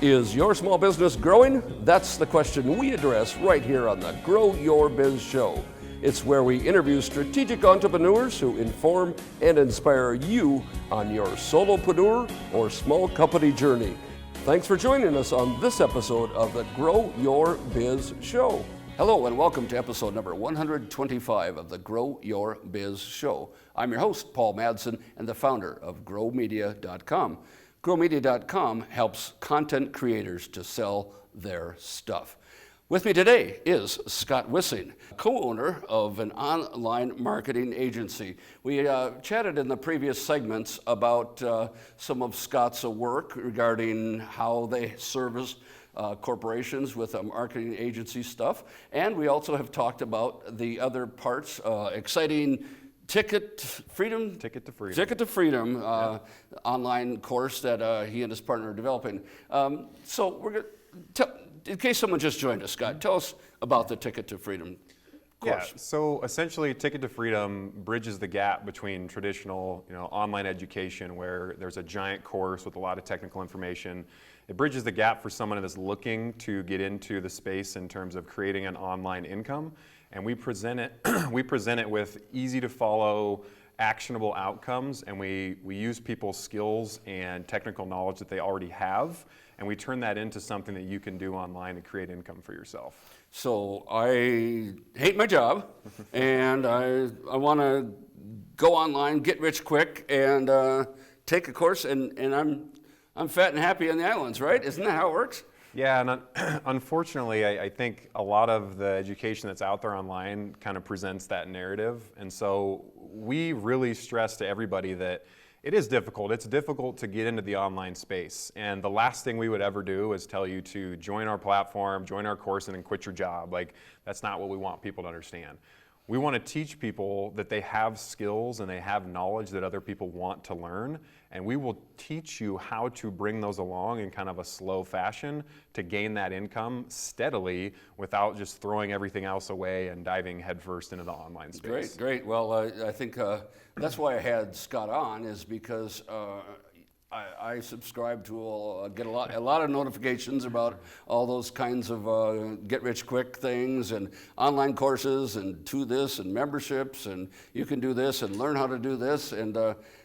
Is your small business growing? That's the question we address right here on the Grow Your Biz Show. It's where we interview strategic entrepreneurs who inform and inspire you on your solopreneur or small company journey. Thanks for joining us on this episode of the Grow Your Biz Show. Hello and welcome to episode number 125 of the Grow Your Biz Show. I'm your host, Paul Madsen, and the founder of GrowMedia.com. GrowMedia.com helps content creators to sell their stuff. With me today is Scott Wissing, co-owner of an online marketing agency. We chatted in the previous segments about some of Scott's work regarding how they service corporations with marketing agency stuff. And we also have talked about the other parts, exciting Ticket to Freedom online course that he and his partner are developing. So we're going to, in case someone just joined us, Scott, tell us about the Ticket to Freedom course. Yeah, so essentially Ticket to Freedom bridges the gap between traditional online education where there's a giant course with a lot of technical information. It bridges the gap for someone that's looking to get into the space in terms of creating an online income. And we present it with easy to follow, actionable outcomes, and we use people's skills and technical knowledge that they already have, and we turn that into something that you can do online to create income for yourself. So I hate my job, and I want to go online, get rich quick, and take a course, and I'm fat and happy on the islands, right? Isn't that how it works? Yeah, and unfortunately, I think a lot of the education that's out there online kind of presents that narrative. And so we really stress to everybody that it is difficult. It's difficult to get into the online space. And the last thing we would ever do is tell you to join our platform, join our course, and then quit your job. Like, that's not what we want people to understand. We want to teach people that they have skills and they have knowledge that other people want to learn, and we will teach you how to bring those along in kind of a slow fashion to gain that income steadily without just throwing everything else away and diving headfirst into the online space. Great. Well, I think that's why I had Scott on, is because I subscribe to get a lot of notifications about all those kinds of get-rich-quick things and online courses and to this and memberships and you can do this and learn how to do this. And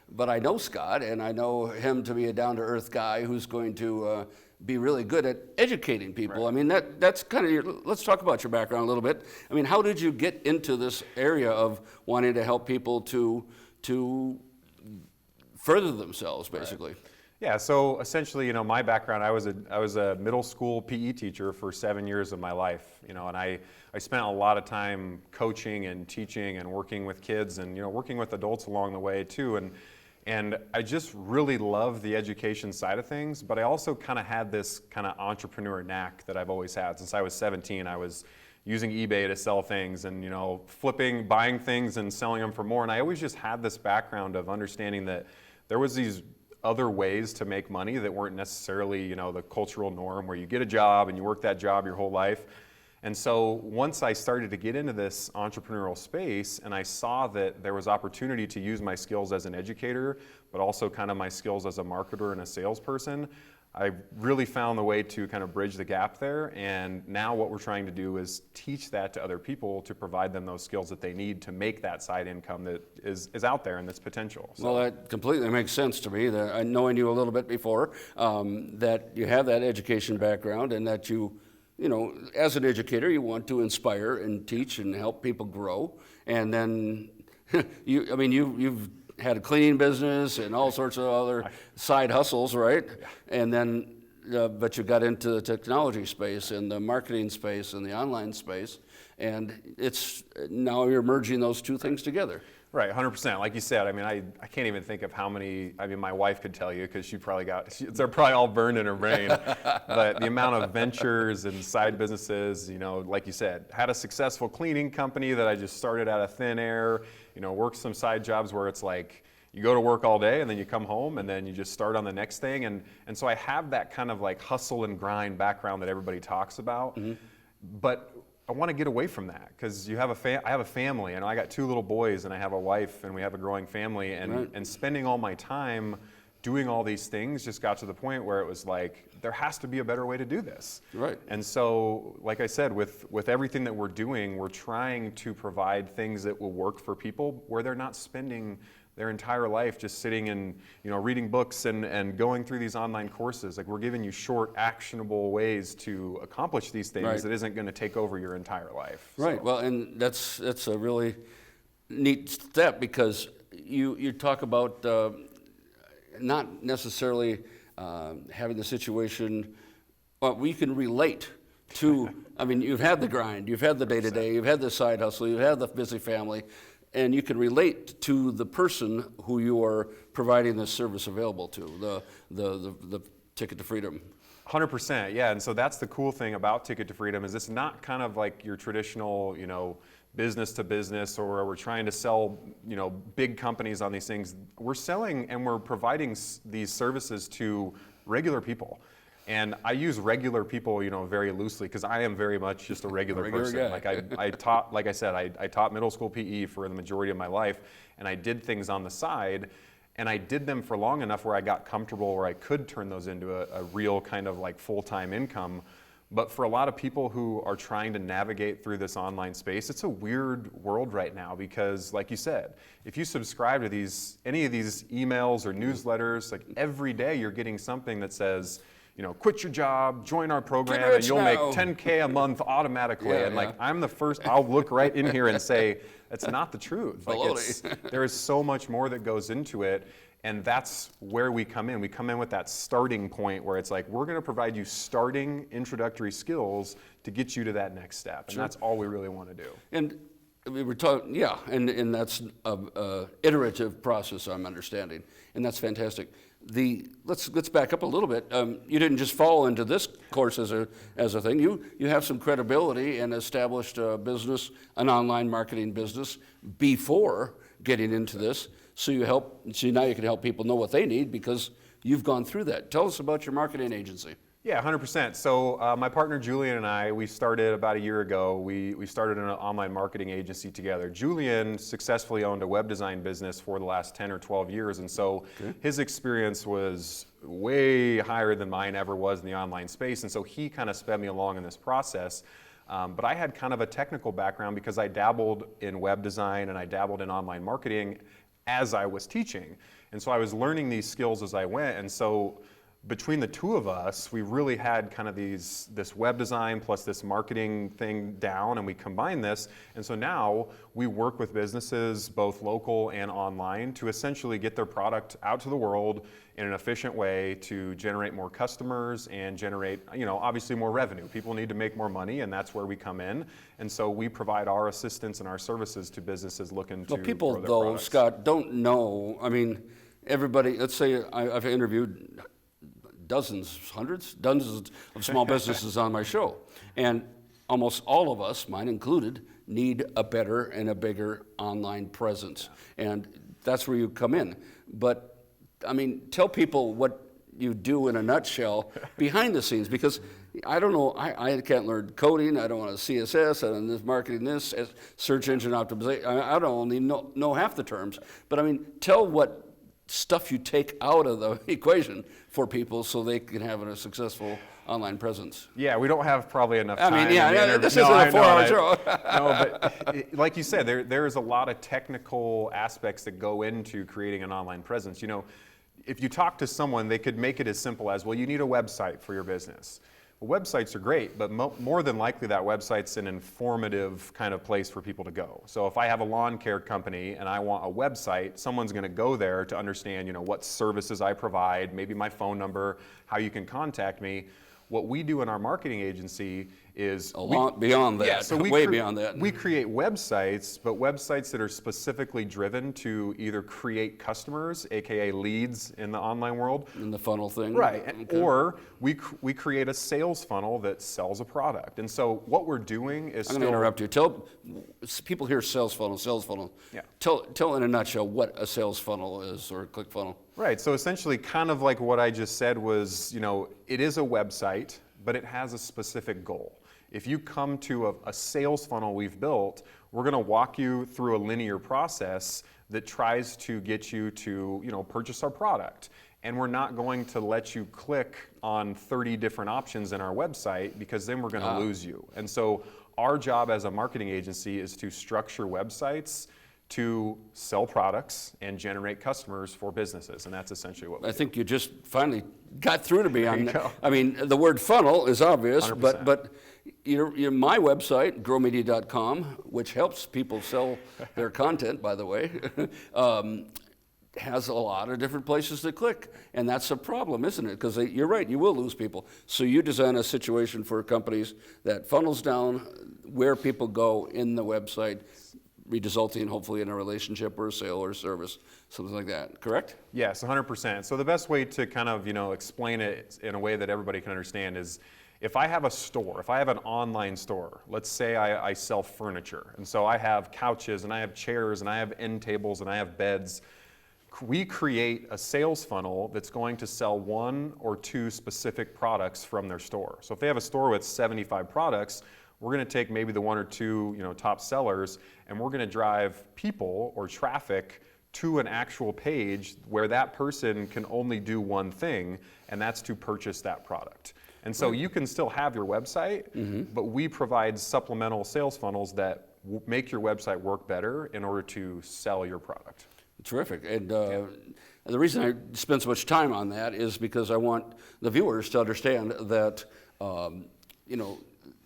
but I know Scott, and I know him to be a down-to-earth guy who's going to be really good at educating people. Right. I mean, that's kind of let's talk about your background a little bit. I mean, how did you get into this area of wanting to help people to further themselves, basically? Right. Yeah, so essentially, my background, I was a middle school PE teacher for 7 years of my life, and I spent a lot of time coaching and teaching and working with kids and, working with adults along the way too. And I just really love the education side of things, but I also kind of had this kind of entrepreneur knack that I've always had. Since I was 17, I was using eBay to sell things and, buying things and selling them for more. And I always just had this background of understanding that there was these other ways to make money that weren't necessarily, the cultural norm where you get a job and you work that job your whole life. And so once I started to get into this entrepreneurial space and I saw that there was opportunity to use my skills as an educator, but also kind of my skills as a marketer and a salesperson, I really found the way to kind of bridge the gap there. And now what we're trying to do is teach that to other people to provide them those skills that they need to make that side income that is out there and that's potential. So. Well, that completely makes sense to me. That knowing you a little bit before, that you have that education background and that you as an educator, you want to inspire and teach and help people grow. And then you've had a cleaning business and all sorts of other side hustles, right? Yeah. And then, but you got into the technology space and the marketing space and the online space, and now you're merging those two things together. Right, 100%. Like you said, I can't even think of how many, my wife could tell you because they're probably all burned in her brain. But the amount of ventures and side businesses, like you said, had a successful cleaning company that I just started out of thin air, worked some side jobs where it's like, you go to work all day and then you come home and then you just start on the next thing. And so I have that kind of like hustle and grind background that everybody talks about. Mm-hmm. But I want to get away from that because I have a family and I got 2 little boys and I have a wife and we have a growing family and spending all my time doing all these things just got to the point where it was like, there has to be a better way to do this. Right. And so, like I said, with everything that we're doing, we're trying to provide things that will work for people where they're not spending their entire life just sitting and reading books and going through these online courses. Like, we're giving you short, actionable ways to accomplish these things Right. that isn't going to take over your entire life. Right. So. Well, and that's a really neat step, because you talk about not necessarily having the situation, but we can relate to. I mean, you've had the grind, you've had the day-to-day, you've had the side hustle, you've had the busy family, and you can relate to the person who you are providing this service available to, the Ticket to Freedom. 100%, yeah, and so that's the cool thing about Ticket to Freedom is it's not kind of like your traditional, business to business, or we're trying to sell, big companies on these things. We're selling and we're providing these services to regular people. And I use regular people, very loosely, because I am very much just a regular person. guy. Like I taught, like I said, I taught middle school PE for the majority of my life, and I did things on the side, and I did them for long enough where I got comfortable where I could turn those into a real kind of like full-time income. But for a lot of people who are trying to navigate through this online space, it's a weird world right now because, like you said, if you subscribe to any of these emails or newsletters, like every day you're getting something that says, quit your job, join our program, and you'll make $10K a month automatically. Yeah, and like, I'm the first, I'll look right in here and say, that's not the truth. Like, there is so much more that goes into it. And that's where we come in. We come in with that starting point where it's like, we're going to provide you starting introductory skills to get you to that next step. And that's all we really want to do. And we were talking, yeah, and that's a iterative process, I'm understanding, and that's fantastic. Let's back up a little bit. You didn't just fall into this course as a thing. You have some credibility and established a business, an online marketing business, before getting into this. So now you can help people know what they need because you've gone through that. Tell us about your marketing agency. Yeah, 100%. So my partner Julian and I, we started about a year ago. We started an online marketing agency together. Julian successfully owned a web design business for the last 10 or 12 years, and so his experience was way higher than mine ever was in the online space, and so he kind of sped me along in this process. But I had kind of a technical background because I dabbled in web design and I dabbled in online marketing as I was teaching. And so I was learning these skills as I went. And so between the two of us, we really had kind of this web design plus this marketing thing down, and we combined this. And so now we work with businesses, both local and online, to essentially get their product out to the world in an efficient way to generate more customers and generate, obviously more revenue. People need to make more money, and that's where we come in. And so we provide our assistance and our services to businesses looking to grow their people, products. Scott, don't know. I mean, everybody, let's say I've interviewed dozens of small businesses on my show. And almost all of us, mine included, need a better and a bigger online presence. And that's where you come in. But, I mean, tell people what you do in a nutshell behind the scenes, because I don't know, I can't learn coding, I don't want to CSS, I don't know marketing this, search engine optimization, I don't even know half the terms. But I mean, tell what stuff you take out of the equation for people so they can have a successful online presence. Yeah, we don't have probably enough time. I mean, yeah, this isn't a 4-hour show. No, but like you said, there is a lot of technical aspects that go into creating an online presence. If you talk to someone, they could make it as simple as, well, you need a website for your business. Well, websites are great, but more than likely that website's an informative kind of place for people to go. So if I have a lawn care company and I want a website, someone's going to go there to understand, what services I provide, maybe my phone number, how you can contact me. What we do in our marketing agency is a lot beyond that. Yeah, so beyond that. We create websites, but websites that are specifically driven to either create customers, aka leads in the online world, in the funnel thing, right? Okay. Or we create a sales funnel that sells a product. And so what we're doing is I'm going to interrupt you. Tell people hear sales funnel. Yeah. Tell in a nutshell what a sales funnel is, or a click funnel. Right. So essentially, kind of like what I just said was, it is a website, but it has a specific goal. If you come to a sales funnel we've built, we're going to walk you through a linear process that tries to get you to, purchase our product. and we're not going to let you click on 30 different options in our website because then we're going to lose you. And so our job as a marketing agency is to structure websites to sell products and generate customers for businesses, and that's essentially what we do. I think you just finally got through to me on that. I mean, the word funnel is obvious, 100%. but my website, growmedia.com, which helps people sell their content, by the way, has a lot of different places to click, and that's a problem, isn't it? Because you're right, you will lose people. So you design a situation for companies that funnels down where people go in the website, resulting hopefully in a relationship or a sale or a service, something like that, correct? Yes, 100%. So the best way to kind of, explain it in a way that everybody can understand is if I have a store, if I have an online store, let's say I sell furniture, and so I have couches and I have chairs and I have end tables and I have beds, we create a sales funnel that's going to sell 1 or 2 specific products from their store. So if they have a store with 75 products, we're going to take maybe the 1 or 2 top sellers, and we're going to drive people or traffic to an actual page where that person can only do one thing, and that's to purchase that product. And so you can still have your website, but we provide supplemental sales funnels that make your website work better in order to sell your product. Terrific. And the reason I spend so much time on that is because I want the viewers to understand that,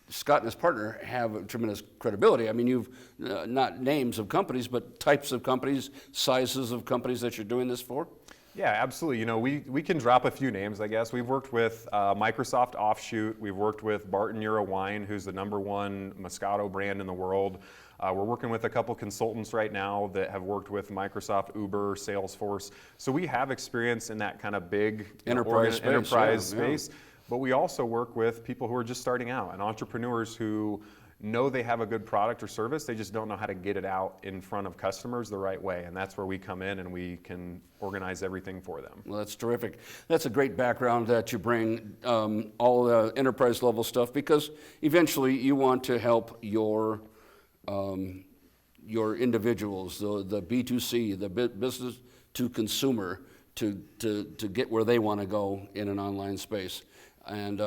Scott and his partner have tremendous credibility. I mean, you've not names of companies, but types of companies, sizes of companies that you're doing this for? Yeah, absolutely. We can drop a few names, I guess. We've worked with Microsoft Offshoot. We've worked with Barton Euro Wine, who's the #1 Moscato brand in the world. We're working with a couple consultants right now that have worked with Microsoft, Uber, Salesforce. So we have experience in that kind of big enterprise space. But we also work with people who are just starting out and entrepreneurs who know they have a good product or service, they just don't know how to get it out in front of customers the right way. And that's where we come in and we can organize everything for them. Well, that's terrific. That's a great background that you bring, all the enterprise level stuff, because eventually you want to help your individuals, the B2C, the business to consumer, to get where they want to go in an online space. And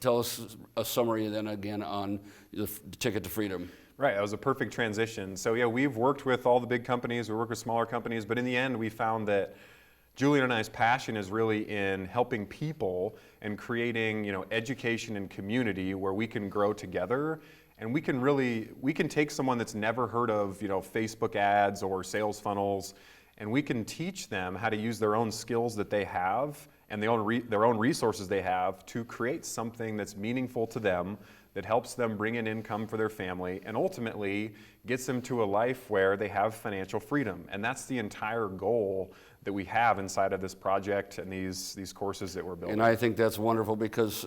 tell us a summary then again on the Ticket to Freedom. Right, that was a perfect transition. So yeah, we've worked with all the big companies, we work with smaller companies, but in the end we found that Julian and I's passion is really in helping people and creating, education and community where we can grow together. And we can take someone that's never heard of, Facebook ads or sales funnels, and we can teach them how to use their own skills that they have and their own resources they have to create something that's meaningful to them, that helps them bring in income for their family, and ultimately gets them to a life where they have financial freedom. And that's the entire goal that we have inside of this project and these courses that we're building. And I think that's wonderful, because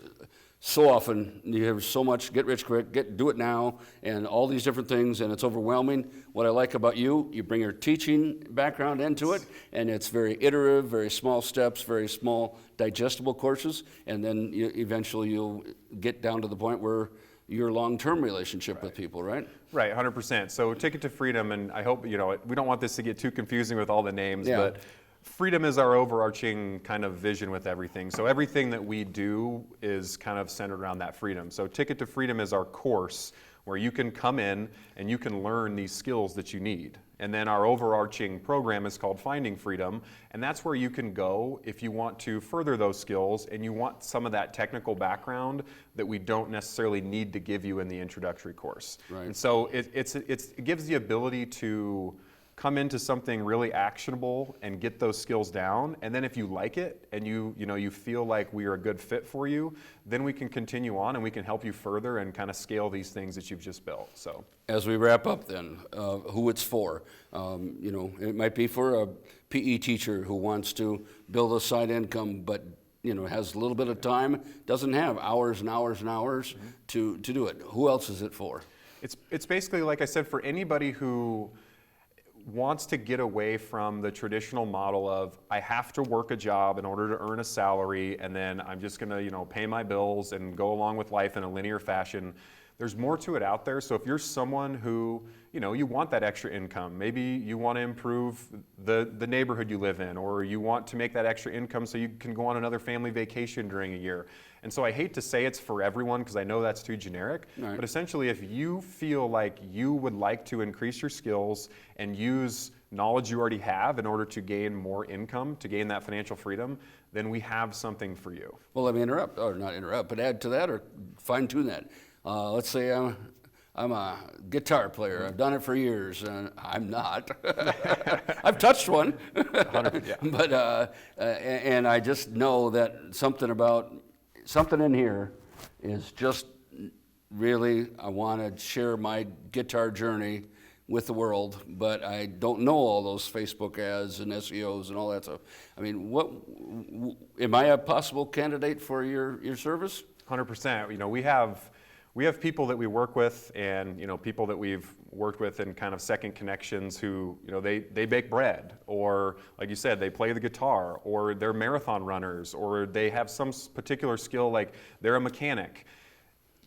so often you have so much get rich quick, do it now, and all these different things, and it's overwhelming. What I like about you bring your teaching background into it, and it's very iterative, very small steps, very small digestible courses, and then eventually you'll get down to the point where your long-term relationship with people, right? Right, 100%. So Ticket to Freedom, and I hope, we don't want this to get too confusing with all the names, but freedom is our overarching kind of vision with everything. So everything that we do is kind of centered around that freedom. So Ticket to Freedom is our course where you can come in and you can learn these skills that you need. And then our overarching program is called Finding Freedom, and that's where you can go if you want to further those skills and you want some of that technical background that we don't necessarily need to give you in the introductory course. Right. And so it gives the ability to come into something really actionable and get those skills down, and then if you like it and you feel like we are a good fit for you, then we can continue on and we can help you further and kind of scale these things that you've just built. So as we wrap up then, who it's for, it might be for a PE teacher who wants to build a side income, but has a little bit of time, doesn't have hours and hours and hours to do it. Who else is it for? It's basically, like I said, for anybody who wants to get away from the traditional model of I have to work a job in order to earn a salary, and then I'm just going to pay my bills and go along with life in a linear fashion. there's more to it out there. So if you're someone who, you want that extra income, maybe you want to improve the neighborhood you live in, or you want to make that extra income so you can go on another family vacation during a year. And so I hate to say it's for everyone because I know that's too generic, right. But essentially if you feel like you would like to increase your skills and use knowledge you already have in order to gain more income, to gain that financial freedom, then we have something for you. Well, let me interrupt, or not interrupt, but add to that or fine tune that. Let's say I'm a guitar player. I've done it for years, and I'm not. I've touched one, yeah. But and I just know that something in here is just really, I want to share my guitar journey with the world, but I don't know all those Facebook ads and SEOs and all that stuff. I mean, am I a possible candidate for your service? 100%. We have people that we work with, and people that we've worked with in kind of second connections who they bake bread, or like you said, they play the guitar, or they're marathon runners, or they have some particular skill, like they're a mechanic.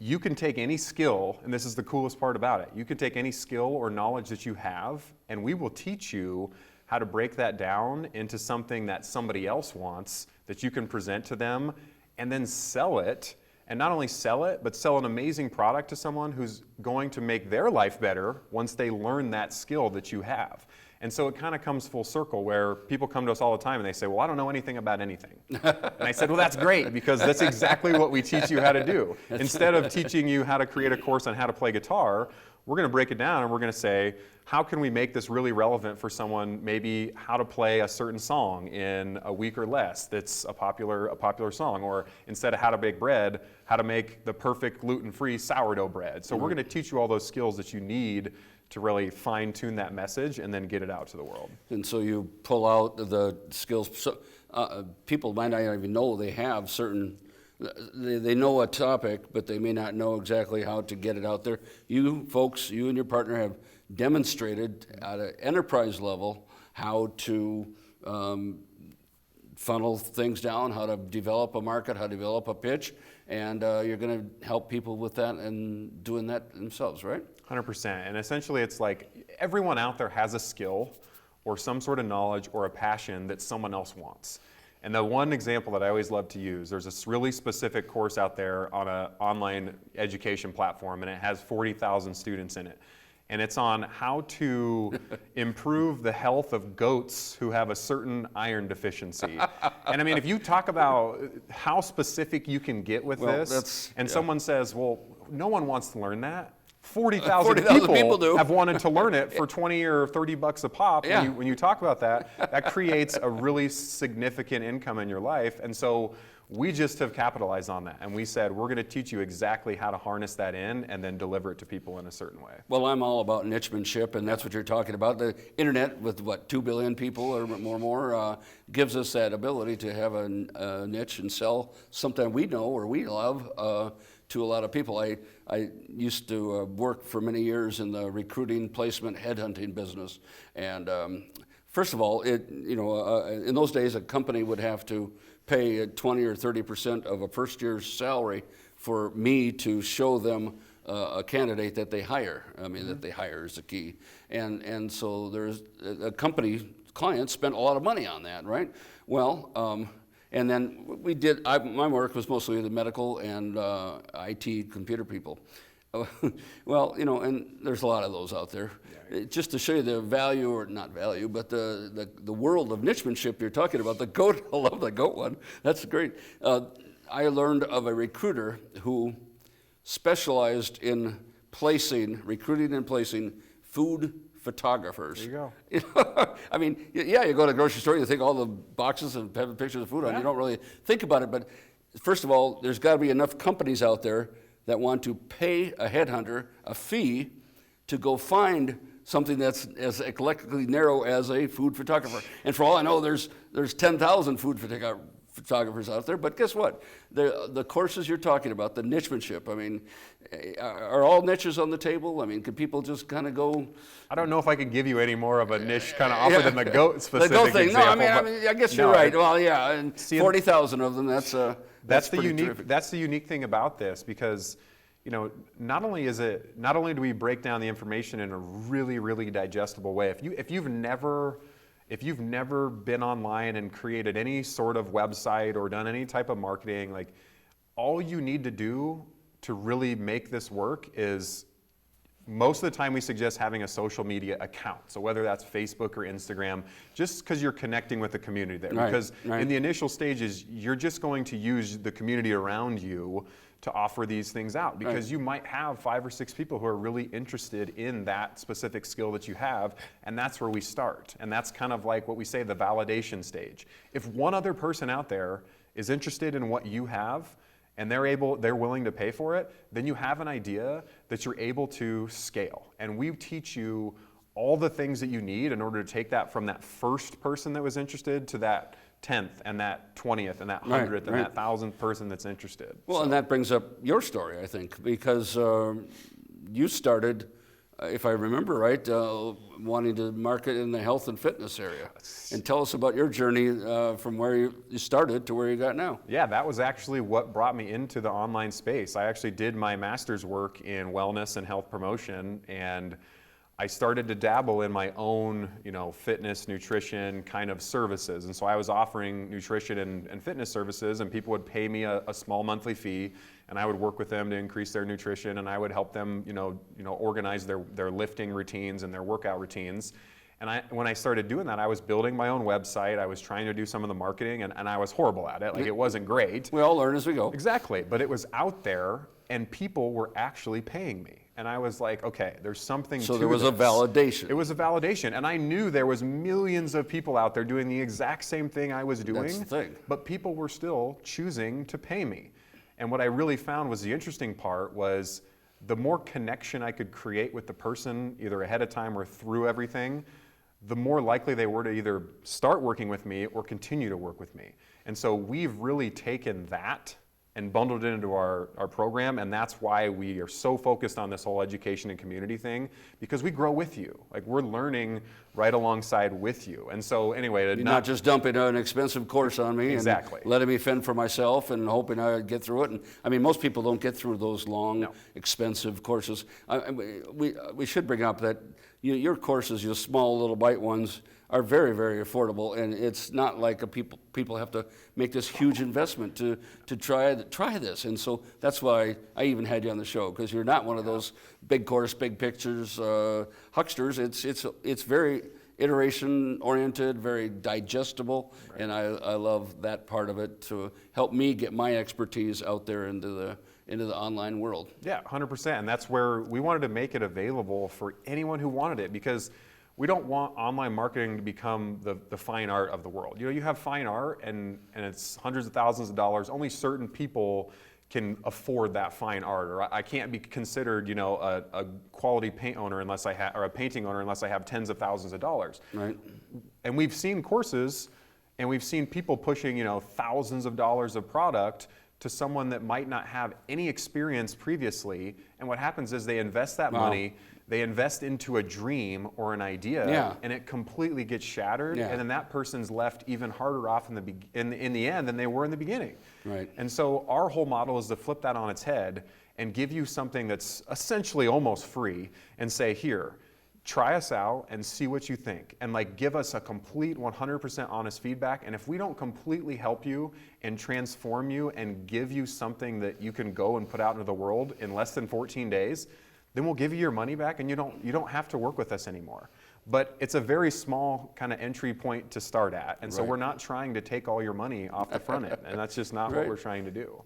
You can take any skill, and this is the coolest part about it, you can take any skill or knowledge that you have, and we will teach you how to break that down into something that somebody else wants that you can present to them, and then sell it. And not only sell it, but sell an amazing product to someone who's going to make their life better once they learn that skill that you have. And so it kind of comes full circle where people come to us all the time and they say, well, I don't know anything about anything. And I said, well, that's great, because that's exactly what we teach you how to do. Instead of teaching you how to create a course on how to play guitar, we're going to break it down and we're going to say, how can we make this really relevant for someone, maybe how to play a certain song in a week or less that's a popular song, or instead of how to bake bread, how to make the perfect gluten-free sourdough bread. So we're going to teach you all those skills that you need to really fine-tune that message and then get it out to the world. And so you pull out the skills. So, people might not even know they have certain, they know a topic, but they may not know exactly how to get it out there. You folks, you and your partner have demonstrated at an enterprise level how to funnel things down, how to develop a market, how to develop a pitch, and you're going to help people with that and doing that themselves, right? 100%. And essentially it's like everyone out there has a skill or some sort of knowledge or a passion that someone else wants. And the one example that I always love to use, there's this really specific course out there on an online education platform, and it has 40,000 students in it. And it's on how to improve the health of goats who have a certain iron deficiency. And I mean, if you talk about how specific you can get with this, and someone says, well, no one wants to learn that. 40,000 people have wanted to learn it for 20 or 30 bucks a pop. Yeah. When you talk about that, that creates a really significant income in your life. And so we just have capitalized on that. And we said, we're going to teach you exactly how to harness that in and then deliver it to people in a certain way. Well, I'm all about nichemanship, and that's what you're talking about. The internet with, 2 billion people or more, gives us that ability to have a niche and sell something we know or we love to a lot of people. I used to work for many years in the recruiting, placement, headhunting business. And first of all, in those days, a company would have to pay 20 or 30% of a first year's salary for me to show them a candidate that they hire. I mean, that they hire is the key. And so there's a company, clients spent a lot of money on that, right? Well, and then we did, my work was mostly the medical and IT computer people. Well, and there's a lot of those out there. Just to show you the value, or not value, but the world of nichemanship you're talking about, the goat, I love the goat one, that's great. I learned of a recruiter who specialized in recruiting and placing food photographers. There you go. I mean, yeah, you go to a grocery store, you think all the boxes and have pictures of food on, you don't really think about it, but first of all, there's got to be enough companies out there that want to pay a headhunter a fee to go find something that's as eclectically narrow as a food photographer. And for all I know, there's 10,000 food photographers out there, but guess what? The courses you're talking about, the nichemanship, I mean, are all niches on the table? I mean, could people just kind of go? I don't know if I could give you any more of a niche kind of offer than the goat specific the goat thing. example. No, I mean, I guess you're right. Well, yeah, and 40,000 of them, that's the unique thing about this, because not only do we break down the information in a really, really digestible way. If you've never been online and created any sort of website or done any type of marketing, like, all you need to do to really make this work is, most of the time we suggest having a social media account. So whether that's Facebook or Instagram, just because you're connecting with the community there. Right, because right. in the initial stages, you're just going to use the community around you to offer these things out, because Right. you might have 5 or 6 people who are really interested in that specific skill that you have, and that's where we start. And that's kind of like what we say, the validation stage. If one other person out there is interested in what you have, and they're willing to pay for it, then you have an idea that you're able to scale. And we teach you all the things that you need in order to take that from that first person that was interested to that 10th and that 20th and that 100th and that 1,000th person that's interested. Well, and that brings up your story, I think, because you started, if I remember right, wanting to market in the health and fitness area. And tell us about your journey from where you started to where you got now. Yeah, that was actually what brought me into the online space. I actually did my master's work in wellness and health promotion, and I started to dabble in my own, fitness, nutrition kind of services. And so I was offering nutrition and fitness services, and people would pay me a small monthly fee, and I would work with them to increase their nutrition, and I would help them, organize their lifting routines and their workout routines. And when I started doing that, I was building my own website. I was trying to do some of the marketing, and I was horrible at it. Like, it wasn't great. We all learn as we go. Exactly, but it was out there, and people were actually paying me. And I was like, okay, there's something to this. So there was a validation. It was a validation. And I knew there was millions of people out there doing the exact same thing I was doing. That's the thing. But people were still choosing to pay me. And what I really found was the interesting part was the more connection I could create with the person, either ahead of time or through everything, the more likely they were to either start working with me or continue to work with me. And so we've really taken that and bundled it into our program, and that's why we are so focused on this whole education and community thing, because we grow with you. Like, we're learning right alongside with you. And so anyway, You're not just dumping an expensive course on me Exactly. and letting me fend for myself and hoping I'd get through it. And I mean, most people don't get through those long, expensive courses. We should bring up that your courses, your small little bite ones, are very, very affordable, and it's not like people have to make this huge investment to try this. And so that's why I even had you on the show, because you're not one of those big course, big pictures hucksters. It's very iteration oriented, very digestible, and I love that part of it to help me get my expertise out there into the online world. Yeah, 100%. And that's where we wanted to make it available for anyone who wanted it, because we don't want online marketing to become the fine art of the world. You have fine art, and it's hundreds of thousands of dollars. Only certain people can afford that fine art, or I can't be considered, a quality paint owner unless I have, or a painting owner unless I have tens of thousands of dollars. Right. And we've seen courses, and we've seen people pushing, thousands of dollars of product to someone that might not have any experience previously. And what happens is they invest that money. They invest into a dream or an idea, and it completely gets shattered, and then that person's left even harder off in the end than they were in the beginning. Right. And so our whole model is to flip that on its head and give you something that's essentially almost free, and say, here, try us out and see what you think, and give us a complete 100% honest feedback. And if we don't completely help you and transform you and give you something that you can go and put out into the world in less than 14 days, then we'll give you your money back, and you don't have to work with us anymore. But it's a very small kind of entry point to start at, and so we're not trying to take all your money off the front end, and that's just not what we're trying to do.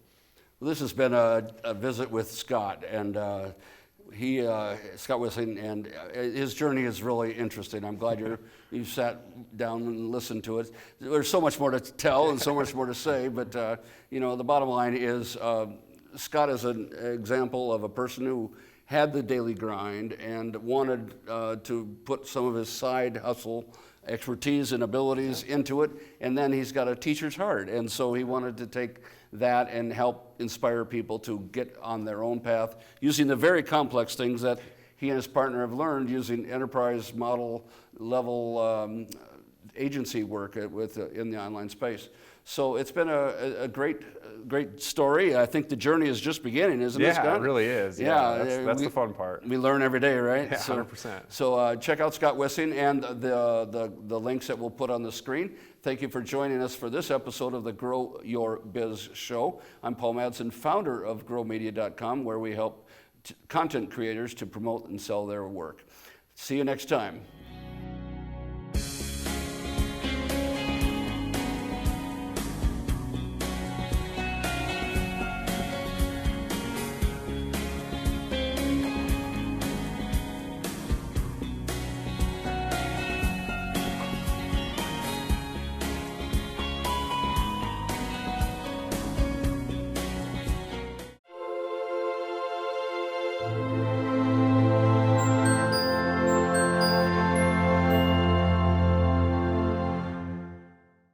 Well, this has been a visit with Scott, and Scott Wissing, and his journey is really interesting. I'm glad you sat down and listened to it. There's so much more to tell and so much more to say, but the bottom line is Scott is an example of a person who had the daily grind and wanted to put some of his side hustle expertise and abilities into it, and then he's got a teacher's heart, and so he wanted to take that and help inspire people to get on their own path using the very complex things that he and his partner have learned using enterprise model level agency work in the online space. So it's been a great story. I think the journey is just beginning, isn't it, Scott? Yeah, it really is. Yeah, that's the fun part. We learn every day, right? Yeah, 100%. So check out Scott Wissing and the links that we'll put on the screen. Thank you for joining us for this episode of the Grow Your Biz Show. I'm Paul Madsen, founder of growmedia.com, where we help content creators to promote and sell their work. See you next time.